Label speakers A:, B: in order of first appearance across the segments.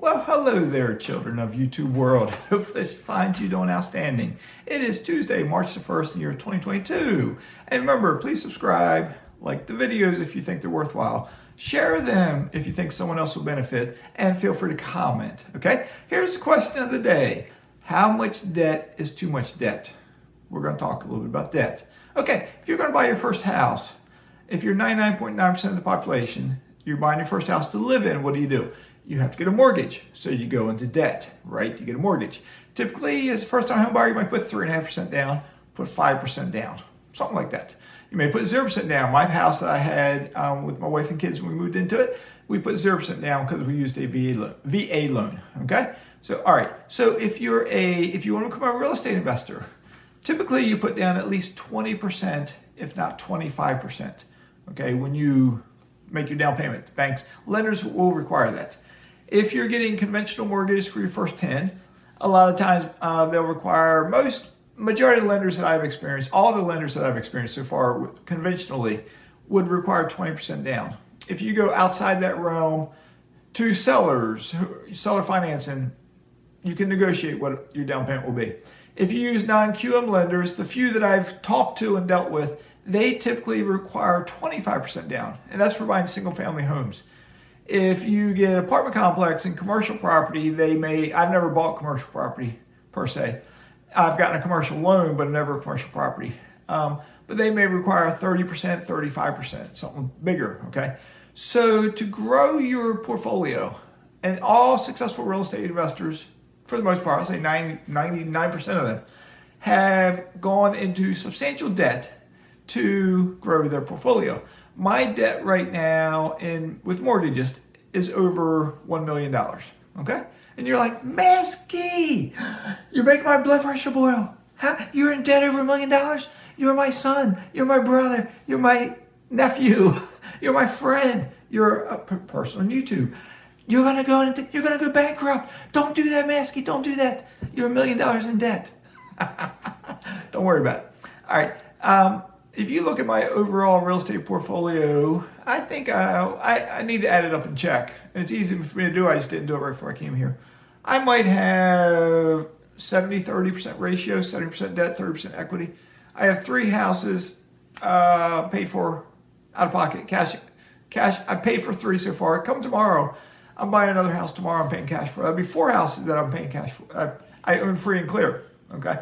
A: Well, hello there, children of YouTube world. Hopefully this finds you doing outstanding. It is Tuesday, March the 1st, in the year 2022. And remember, please subscribe, like the videos if you think they're worthwhile, share them if you think someone else will benefit, and feel free to comment, okay? Here's the question of the day. How much debt is too much debt? We're going to talk a little bit about debt. Okay, if you're going to buy your first house, if you're 99.9% of the population, you're buying your first house to live in, what do? You have to get a mortgage. So you go into debt, right? You get a mortgage. Typically, as a first-time home buyer, you might put 3.5% down, put 5% down, something like that. You may put 0% down. My house that I had with my wife and kids when we moved into it, we put 0% down because we used a VA loan, okay? So, all right. So if you want to become a real estate investor, typically you put down at least 20%, if not 25%, okay, when you make your down payment. Banks, lenders will require that. If you're getting conventional mortgages for your first 10, a lot of times they'll require majority of lenders that I've experienced, all the lenders that I've experienced so far conventionally would require 20% down. If you go outside that realm to seller financing, you can negotiate what your down payment will be. If you use non-QM lenders, the few that I've talked to and dealt with, they typically require 25% down, and that's for buying single family homes. If you get an apartment complex and commercial property, I've never bought commercial property per se. I've gotten a commercial loan, but never a commercial property. But they may require 30%, 35%, something bigger, okay? So to grow your portfolio, and all successful real estate investors, for the most part, I'll say 99% of them, have gone into substantial debt to grow their portfolio. My debt right now with mortgages is over $1 million, okay? And you're like, mazske, you're making my blood pressure boil. You're in debt over $1 million? You're my son, you're my brother, you're my nephew, you're my friend, you're a person on YouTube. You're gonna go bankrupt. Don't do that, mazske, don't do that. You're $1 million in debt. Don't worry about it. All right. If you look at my overall real estate portfolio, I think I need to add it up and check. And it's easy for me to do. I just didn't do it right before I came here. I might have 70-30% ratio, 70% debt, 30% equity. I have 3 houses paid for out of pocket, cash. I paid for 3 so far. Come tomorrow, I'm buying another house tomorrow. I'm paying cash for. That'll be 4 houses that I'm paying cash for. I own free and clear. Okay.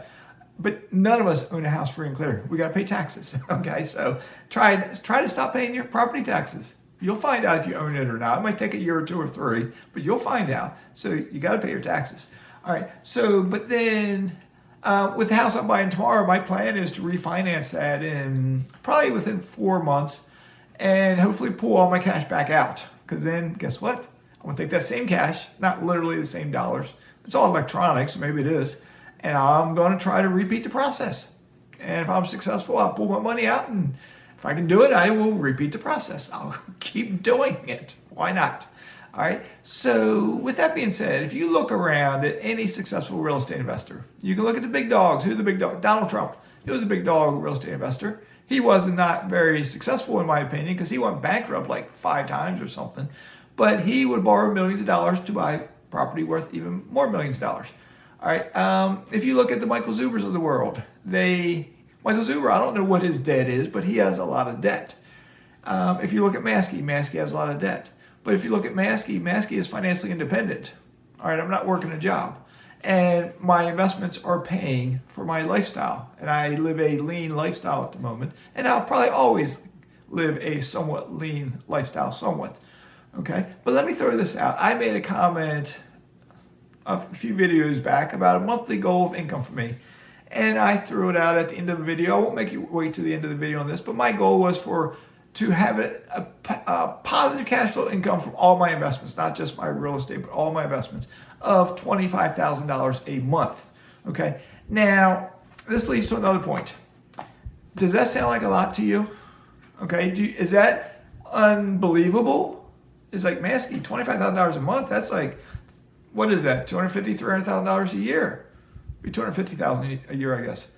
A: But none of us own a house free and clear. We got to pay taxes, okay? So try to stop paying your property taxes. You'll find out if you own it or not. It might take a year or 2 or 3, but you'll find out. So you got to pay your taxes. All right, so, but then with the house I'm buying tomorrow, my plan is to refinance that probably within 4 months and hopefully pull all my cash back out. Because then, guess what? I'm going to take that same cash, not literally the same dollars. It's all electronic, so maybe it is. And I'm going to try to repeat the process. And if I'm successful, I'll pull my money out. And if I can do it, I will repeat the process. I'll keep doing it. Why not? All right. So with that being said, if you look around at any successful real estate investor, you can look at the big dogs. Who's the big dog? Donald Trump. He was a big dog real estate investor. He was not very successful, in my opinion, because he went bankrupt like 5 times or something. But he would borrow millions of dollars to buy property worth even more millions of dollars. All right. If you look at the Michael Zubers of the world, Michael Zuber, I don't know what his debt is, but he has a lot of debt. If you look at mazske has a lot of debt. But if you look at mazske is financially independent. All right. I'm not working a job, and my investments are paying for my lifestyle, and I live a lean lifestyle at the moment, and I'll probably always live a somewhat lean lifestyle, somewhat. Okay. But let me throw this out. I made a comment a few videos back about a monthly goal of income for me, and I threw it out at the end of the video. I won't make you wait to the end of the video on this, but my goal was to have a positive cash flow income from all my investments, not just my real estate, but all my investments, of $25,000 a month. Okay. Now this leads to another point. Does that sound like a lot to you? Okay. Is that unbelievable? It's like, mazske, $25,000 a month. That's like, what is that? $250,000, $300,000 a year. Be $250,000 a year, I guess.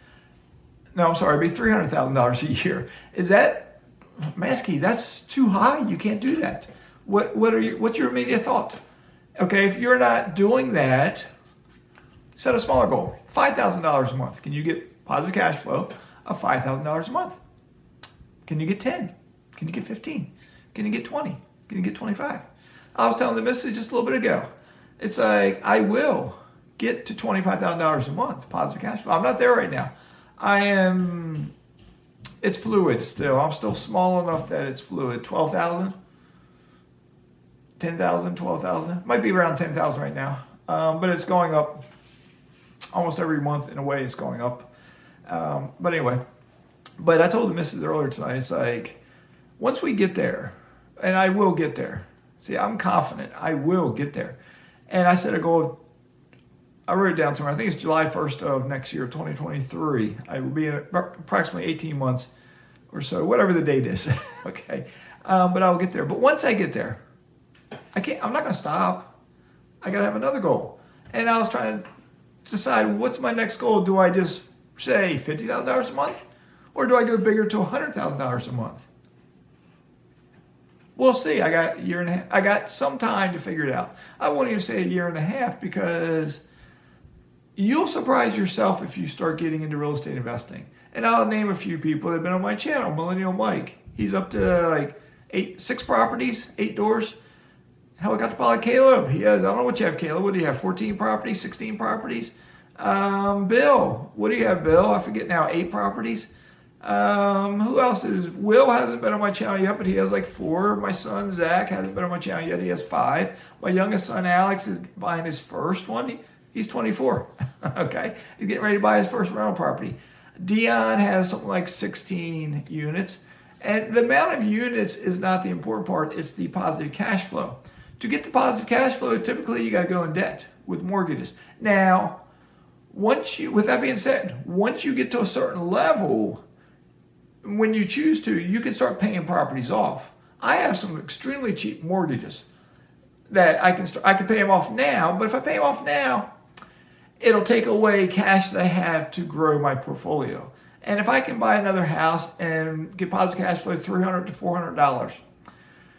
A: No, I'm sorry. It'd be $300,000 a year. Is that, mazske? That's too high. You can't do that. What's your immediate thought? Okay, if you're not doing that, set a smaller goal, $5,000 a month. Can you get positive cash flow of $5,000 a month? Can you get 10? Can you get 15? Can you get 20? Can you get 25? I was telling the missus just a little bit ago. It's like, I will get to $25,000 a month, positive cash flow. I'm not there right now. It's fluid still. I'm still small enough that it's fluid. 12,000, 10,000, 12,000. Might be around 10,000 right now. But it's going up almost every month in a way. It's going up. But anyway, but I told the missus earlier tonight, it's like, once we get there, and I will get there. See, I'm confident I will get there. And I set a goal of, I wrote it down somewhere. I think it's July 1st of next year, 2023. I will be in approximately 18 months or so, whatever the date is. Okay. But I will get there. But once I get there, I'm not going to stop. I got to have another goal. And I was trying to decide, what's my next goal? Do I just say $50,000 a month? Or do I go bigger to $100,000 a month? We'll see. I got a year and a half. I got some time to figure it out. I won't even say a year and a half, because you'll surprise yourself if you start getting into real estate investing. And I'll name a few people that have been on my channel. Millennial Mike. He's up to like 6 properties, 8 doors. Helicopter Pilot Caleb. He has, I don't know what you have, Caleb. What do you have? 14 properties, 16 properties? Bill. What do you have, Bill? I forget now. 8 properties. Who else is? Will hasn't been on my channel yet, but he has like 4. My son Zach hasn't been on my channel yet. He has 5. My youngest son Alex is buying his first one. He's 24. Okay. He's getting ready to buy his first rental property. Dion has something like 16 units. And the amount of units is not the important part. It's the positive cash flow. To get the positive cash flow, typically you got to go in debt with mortgages. Now, with that being said, once you get to a certain level, when you choose to, you can start paying properties off. I have some extremely cheap mortgages that I can pay them off now, but if I pay them off now, it'll take away cash that I have to grow my portfolio. And if I can buy another house and get positive cash flow, $300 to $400,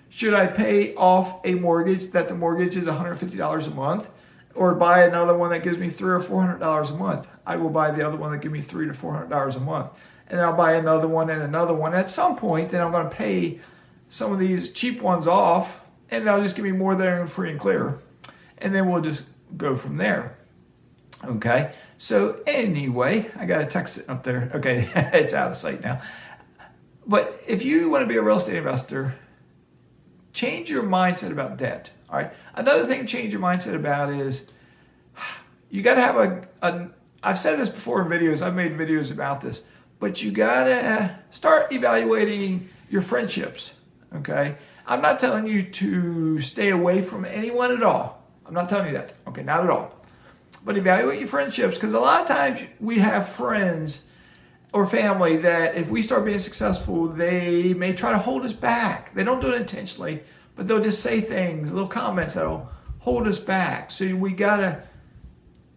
A: should I pay off a mortgage that the mortgage is $150 a month, or buy another one that gives me $300 or $400 a month? I will buy the other one that gives me $300 to $400 a month. And then I'll buy another one and another one. At some point, then I'm going to pay some of these cheap ones off, and they'll just give me more that are free and clear. And then we'll just go from there. Okay. So anyway, I got a text sitting up there. Okay. It's out of sight now. But if you want to be a real estate investor, change your mindset about debt. All right. Another thing to change your mindset about is you got to have I've said this before in videos. I've made videos about this. But you gotta start evaluating your friendships, okay? I'm not telling you to stay away from anyone at all. I'm not telling you that, okay? Not at all. But evaluate your friendships, because a lot of times we have friends or family that if we start being successful, they may try to hold us back. They don't do it intentionally, but they'll just say things, little comments that'll hold us back. So you gotta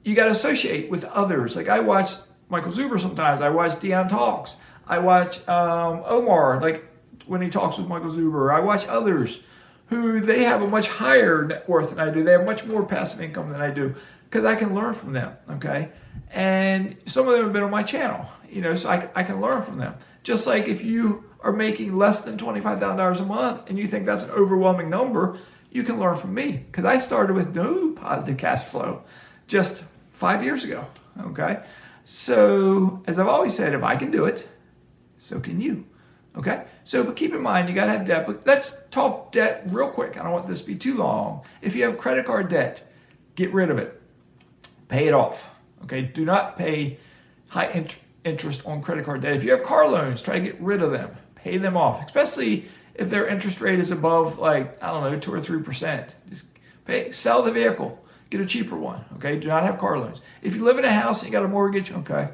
A: associate with others. Like I watch Michael Zuber sometimes. I watch Dion Talks. I watch Omar, like when he talks with Michael Zuber. I watch others who they have a much higher net worth than I do. They have much more passive income than I do, because I can learn from them, okay? And some of them have been on my channel, so I can learn from them. Just like if you are making less than $25,000 a month and you think that's an overwhelming number, you can learn from me, because I started with no positive cash flow just 5 years ago, okay? So, as I've always said, if I can do it, so can you. Okay? So, but keep in mind, you got to have debt. But let's talk debt real quick. I don't want this to be too long. If you have credit card debt, get rid of it. Pay it off. Okay? Do not pay high interest on credit card debt. If you have car loans, try to get rid of them. Pay them off, especially if their interest rate is above, 2 or 3%. Just sell the vehicle. Get a cheaper one, okay? Do not have car loans. If you live in a house and you got a mortgage, okay,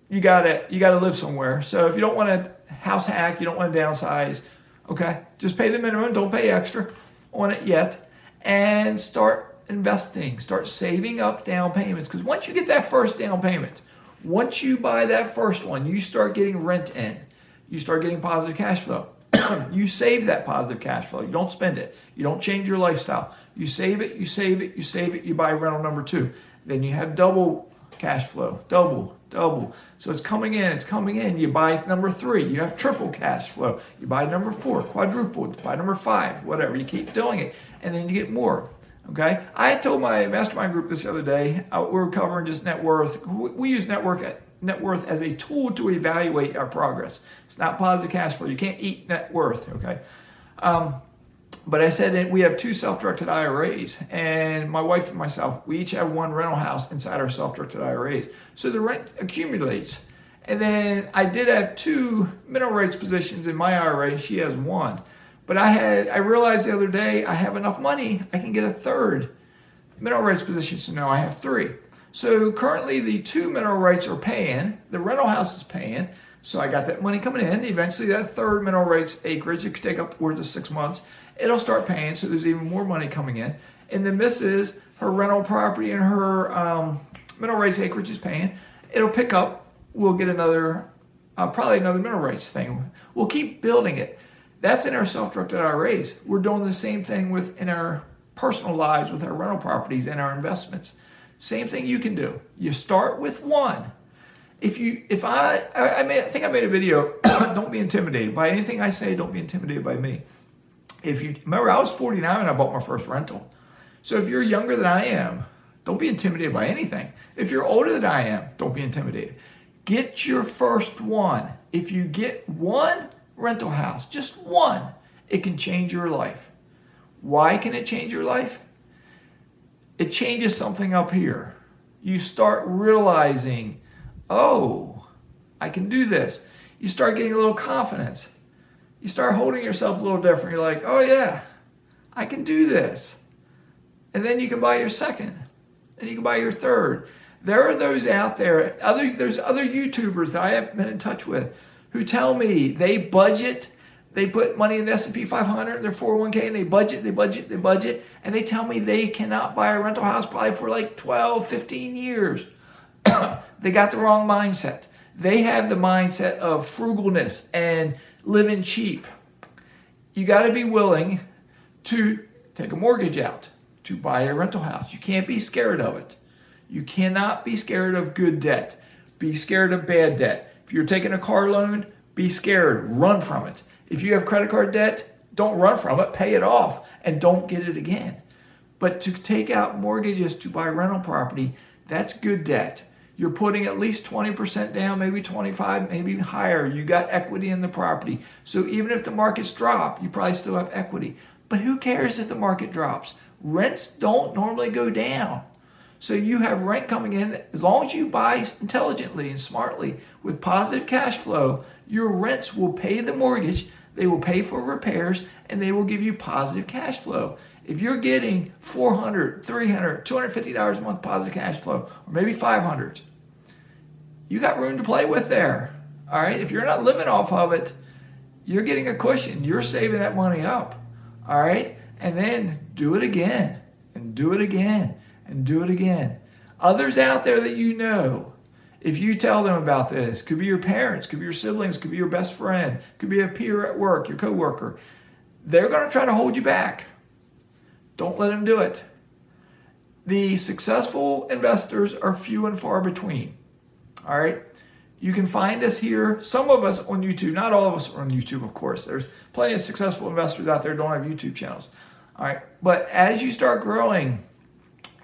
A: you gotta live somewhere. So if you don't want a house hack, you don't want to downsize, okay, just pay the minimum. Don't pay extra on it yet, and start investing. Start saving up down payments, because once you get that first down payment, once you buy that first one, you start getting rent in. You start getting positive cash flow. You save that positive cash flow. You don't spend it. You don't change your lifestyle. You save it, you save it, you save it, you buy rental number 2. Then you have double cash flow, double. So it's coming in. You buy number 3. You have triple cash flow. You buy number 4, quadruple, buy number 5, whatever. You keep doing it, and then you get more. Okay? I told my mastermind group this other day, we were covering just net worth. We use net worth as a tool to evaluate our progress. It's not positive cash flow. You can't eat net worth, okay? But I said that we have 2 self-directed IRAs, and my wife and myself, we each have 1 rental house inside our self-directed IRAs. So the rent accumulates. And then I did have 2 mineral rights positions in my IRA, and she has 1. But I realized the other day I have enough money, I can get a 3rd mineral rights position, so now I have 3. So currently the 2 mineral rights are paying, the rental house is paying, so I got that money coming in. Eventually that 3rd mineral rights acreage, it could take upwards of 6 months, it'll start paying, so there's even more money coming in. And the missus, her rental property and her mineral rights acreage is paying. It'll pick up, we'll get another, probably another mineral rights thing. We'll keep building it. That's in our self-directed IRAs. We're doing the same thing in our personal lives with our rental properties and our investments. Same thing you can do. You start with 1. I think I made a video, don't be intimidated by anything I say, don't be intimidated by me. If you remember, I was 49 when I bought my first rental. So if you're younger than I am, don't be intimidated by anything. If you're older than I am, don't be intimidated. Get your first one. If you get 1 rental house, just 1, it can change your life. Why can it change your life? It changes something up here. You start realizing, oh, I can do this. You start getting a little confidence. You start holding yourself a little different. You're like, oh yeah, I can do this. And then you can buy your 2nd. And you can buy your 3rd. There are those out there, there's other YouTubers that I have been in touch with who tell me they budget, they put money in the S&P 500, their 401k, and they budget, and they tell me they cannot buy a rental house probably for like 12, 15 years. They got the wrong mindset. They have the mindset of frugalness and living cheap. You got to be willing to take a mortgage out to buy a rental house. You can't be scared of it. You cannot be scared of good debt. Be scared of bad debt. If you're taking a car loan, be scared. Run from it. If you have credit card debt, don't run from it. Pay it off and don't get it again. But to take out mortgages to buy rental property, that's good debt. You're putting at least 20% down, maybe 25, maybe higher. You got equity in the property. So even if the markets drop, you probably still have equity. But who cares if the market drops? Rents don't normally go down. So you have rent coming in. As long as you buy intelligently and smartly with positive cash flow, your rents will pay the mortgage, they will pay for repairs, and they will give you positive cash flow. If you're getting $400, $300, $250 a month positive cash flow, or maybe $500, you got room to play with there. All right. If you're not living off of it, you're getting a cushion. You're saving that money up. All right. And then do it again and do it again and do it again. Others out there that you know, if you tell them about this, could be your parents, could be your siblings, could be your best friend, could be a peer at work, your coworker, they're going to try to hold you back. Don't let them do it. The successful investors are few and far between. All right. You can find us here, some of us on YouTube, not all of us are on YouTube, of course. There's plenty of successful investors out there who don't have YouTube channels. All right. But as you start growing,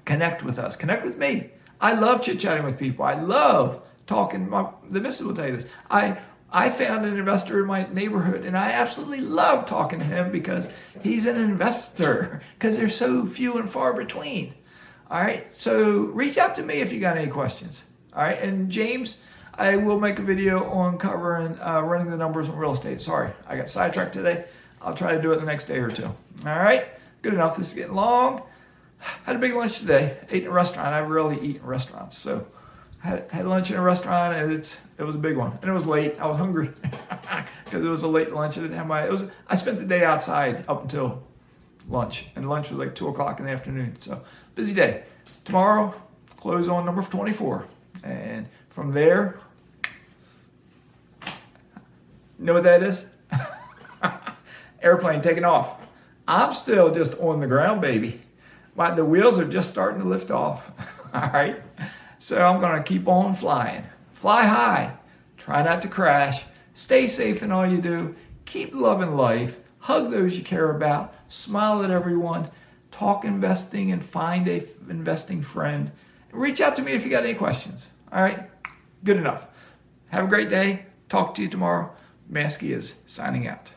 A: connect with us. Connect with me. I love chit-chatting with people. I love talking. The missus will tell you this. I found an investor in my neighborhood, and I absolutely love talking to him because he's an investor, because they're so few and far between. All right. So reach out to me if you got any questions. All right. And James, I will make a video on covering running the numbers on real estate. Sorry, I got sidetracked today. I'll try to do it the next day or two. All right. Good enough. This is getting long. Had a big lunch today. Ate in a restaurant. I rarely eat in restaurants. So I had lunch in a restaurant, and it was a big one. And it was late. I was hungry because it was a late lunch. I didn't have I spent the day outside up until lunch. And lunch was like 2 o'clock in the afternoon. So busy day. Tomorrow, close on number 24. And from there, you know what that is? airplane taking off. I'm still just on the ground, baby. The wheels are just starting to lift off. All right. So I'm going to keep on flying. Fly high. Try not to crash. Stay safe in all you do. Keep loving life. Hug those you care about. Smile at everyone. Talk investing and find a investing friend. Reach out to me if you got any questions. All right. Good enough. Have a great day. Talk to you tomorrow. Mazske is signing out.